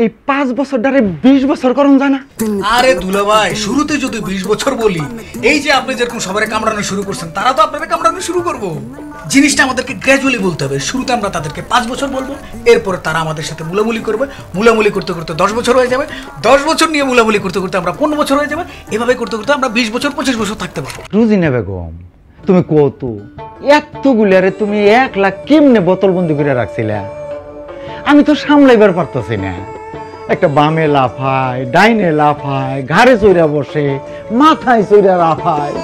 এই 5 বছর ধরে 20 বছর করুন যায় না? আরে দুলা ভাই, শুরুতে যদি 20 বছর বলি, এই যে আপনি যেরকম সবারে কামড়ানো শুরু করছেন, তারা তো আপনারা কামড়ানো শুরু করবো। জিনিসটা আমাদেরকে গ্র্যাজুয়ালি বলতে হবে। শুরুতে আমরা তাদেরকে 5 বছর বলবো, এরপরে তারা আমাদের সাথে মুলামুলি করবে, মুলামুলি করতে করতে 10 বছর হয়ে যাবে, 10 বছর নিয়ে মুলামুলি করতে করতে আমরা 15 বছর হয়ে যাবে, এভাবে করতে করতে আমরা 20 বছর 25 বছর থাকতে পারবো। রুজিনা বেগম, তুমি কত এতগুলারে তুমি 1 লাখ কেমনে বোতলবন্দি করে রাখছিলে? আমি তো সামলাইবার পারতেছি না। একটা বামে লাফায়, ডাইনে লাফায়, ঘাড়ে চইরা বসে, মাথায় চইরা লাফায়।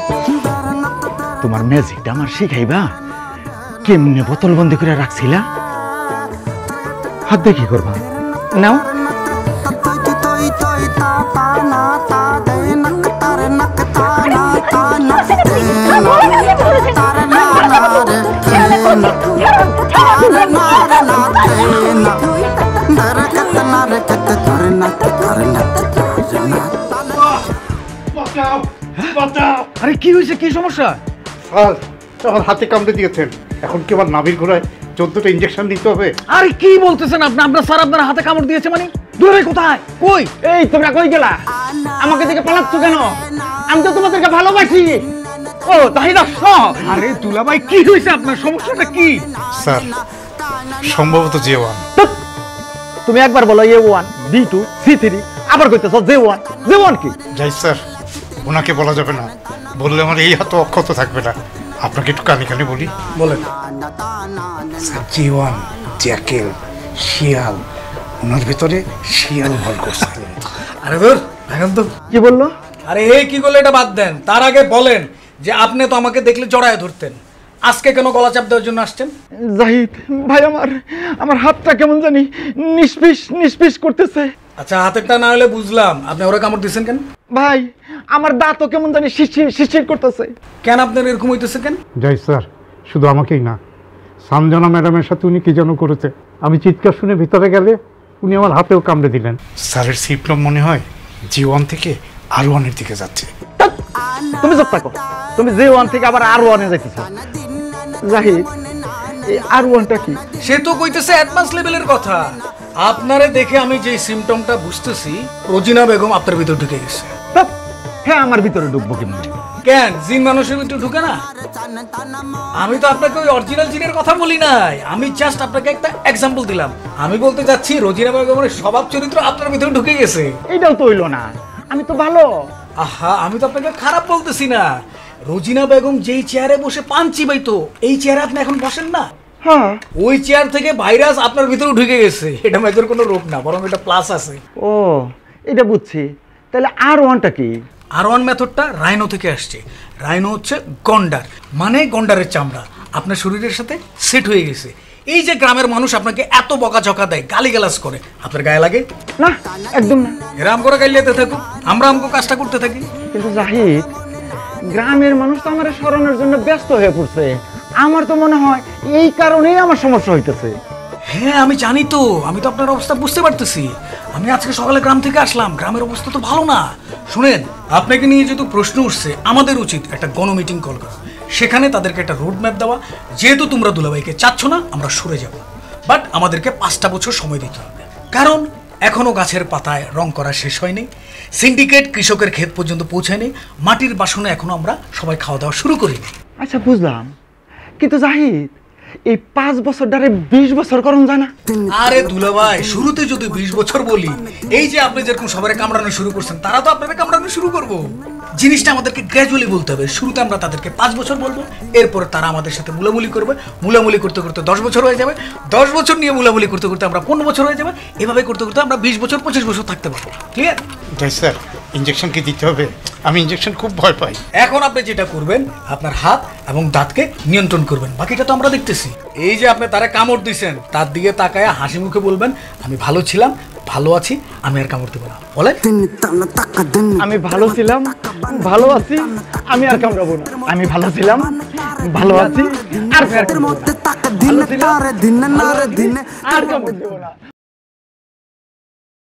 তোমার ম্যাজিকটা আমার শিখাইবা? কেমনে বোতলবন্দি করে রাখছিলা? হাত দিয়ে কি করবা? নাও। আরে কি হয়েছে, কি সমস্যা? স্যার, আমার হাতে কামড়ে দিয়েছেন, এখন কি আমার নাভির ঘোড়ায় 14টা ইঞ্জেকশন দিতে হবে? আরে কি বলতেছেন আপনি? আপনার স্যার আপনার হাতে কামড় দিয়েছে মানে? দূরে কোথায়? কই? এই তোমরা কই গেলা? আমাকে দেখে পালাচ্ছ কেন? আমি তো তোমাদেরকে ভালোবাসি। ও তাই না? আরে দুলা ভাই, কি হয়েছে আপনার? সমস্যাটা কি? স্যার, সম্ভবত J1। তুমি একবার বলো A1, B2, C3, আবার কইতেছো J1। J1 কি? যাই স্যার, ওনাকে বলা যাবে না, বললে আমার এই হাত অক্ষত থাকবে না। আপনাকে একটু কানে কানে বলি। বলেন। স্যার, J1 জ্যাকেল, শিয়াল, ওনার ভিতরে শিয়াল ভর করছে। আরে ধর, এখন তো কি বললো? আরে এই কি করলে, এটা বাদ দেন। তার আগে বলেন যে আপনি তো আমাকে দেখলে জড়ায় ধরতেন, আজকে কেন গলা চাপ দেওয়ার জন্য আসছেন? জাহিদ ভাই, আমার হাতটা কেমন জানি নিষ্পিস নিষ্পিস করতেছে। আচ্ছা, হাতেরটা না হলে বুঝলাম, আপনি ওরা কামড় দিচ্ছেন কেন? ভাই, আমার দাঁতও কেমন জানি শিরশির শিরশির করতেছে। কেন আপনার এরকম হইতেছে কেন? যাই স্যার, শুধু আমাকেই না, সানজানা ম্যাডামের সাথে উনি কি যেন করেছে। আমি চিৎকার শুনে ভিতরে গেলে উনি আমার হাতেও কামড়ে দিলেন। স্যারের সিমটম মনে হয় J1 থেকে R1 এর দিকে যাচ্ছে। তুমি চুপ থাকো। তুমি J1 থেকে আবার R1 এ যাইতেছো। জাহিদ, এই R1টা কি? সে তো কইতেছে অ্যাডভান্স লেভেলের কথা। আপনারে দেখে আমি যে সিমটমটা বুঝতেছি, রোজিনা বেগম আপনার ভিতর ঢুকে গেছে। হ্যাঁ, আমার ভিতরে ঢুকবো কেমন? কেন, জিন মানুষের ভিতরে ঢুকে না? আমি তো আপনাকে ওই অরিজিনাল জিনের কথা বলি নাই, আমি জাস্ট আপনাকে একটা এক্সাম্পল দিলাম। আমি বলতে যাচ্ছি রোজিনা বেগমের স্বভাব চরিত্র আপনার ভিতরে ঢুকে গেছে। এইটাও তো হইলো না। আমি তো ভালো। আহা, আমি তো আপনাকে খারাপ বলতেছি না। রোজিনা বেগম যেই চেয়ারে বসে পান চিবাইতো, এই চেয়ারে আপনি এখন বসেন না। হ্যাঁ, ওই চেয়ার থেকে ভাইরাস আপনার ভিতরে ঢুকে গেছে। এটা মেজর কোনো রোগ না, বরং এটা প্লাস আছে। ও, এটা বুঝছি। তাহলে R1টা কি? R1 মেথডটা রাইনো থেকে আসছে। রাইনো হচ্ছে গন্ডার, মানে গন্ডারের চামড়া আপনার শরীরের সাথে সেট হয়ে গেছে। এই যে গ্রামের মানুষ আপনাকে এত বকাঝকা দেয়, গালিগালাজ করে, আপনার গায়ে লাগে না? একদম না। এরাম করে গাইলেতে থাকুক, আমরা আমগো কাজটা করতে থাকি। কিন্তু জাহিদ, গ্রামের মানুষ তো আমার স্মরণের জন্য ব্যস্ত হয়ে পড়ছে। আমার তো মনে হয় এই কারণেই আমার সমস্যা হইতেছে। হ্যাঁ, আমি জানি তো, আমি তো আপনার অবস্থা বুঝতে পারতেছি। আমি আজকে সকালে গ্রাম থেকে আসলাম, গ্রামের অবস্থা তো ভালো না। শুনেন, আপনাকে নিয়ে যেহেতু প্রশ্ন উঠছে, আমাদের উচিত একটা গণমিটিং কল করা, সেখানে তাদেরকে একটা রোড ম্যাপ দেওয়া। যেহেতু তোমরা দুলাভাইকে চাচ্ছ না, আমরা সরে যাব, বাট আমাদেরকে 5টা বছর সময় দিতে হবে। কারণ এখনো গাছের পাতায় রং করা শেষ হয়নি, সিন্ডিকেট কৃষকের ক্ষেত পর্যন্ত পৌঁছায়নি, মাটির বাসনে এখনো আমরা সবাই খাওয়া দাওয়া শুরু করিনি। আচ্ছা, বুঝলাম। কিন্তু জাহিদ, এই 5 বছর ধরে 20 বছর করুন যায় না? আরে দুলাভাই, শুরুতে যদি 20 বছর বলি, এই যে আপনি যেরকম সবারে কামড়ানো শুরু করছেন, তারা তো আপনারা কামড়ানো শুরু করবো। জিনিসটা আমাদেরকে গ্র্যাজুয়ালি বলতে হবে। শুরুতে আমরা তাদেরকে 5 বছর বলবো, এরপরে তারা আমাদের সাথে মুলামুলি করবে, মুলামুলি করতে করতে 10 বছর হয়ে যাবে, 10 বছর নিয়ে মুলামুলি করতে করতে আমরা 15 বছর হয়ে যাবে, এভাবে করতে করতে আমরা 20 বছর 25 বছর থাকতে পারবো। ক্লিয়ার? যাই স্যার, ইঞ্জেকশন কি দিতে হবে? আমি ইঞ্জেকশন খুব ভয় পাই। এখন আপনি যেটা করবেন, আপনার হাত এবং দাঁতকে নিয়ন্ত্রণ করবেন, বাকিটা তো আমরা দেখতেছি। এই যে আপনি তারা কামড় দিয়েছেন, তার দিকে তাকায় হাসি মুখে বলবেন, আমি ভালো ছিলাম, ভালো আছি, আমি আর কামড় দেবো না। বলে, আমি ভালো ছিলাম, ভালো আছি, আমি আর কামড়াবো না। আমি ভালো ছিলাম, ভালো আছি, আর কামড় দেবো না।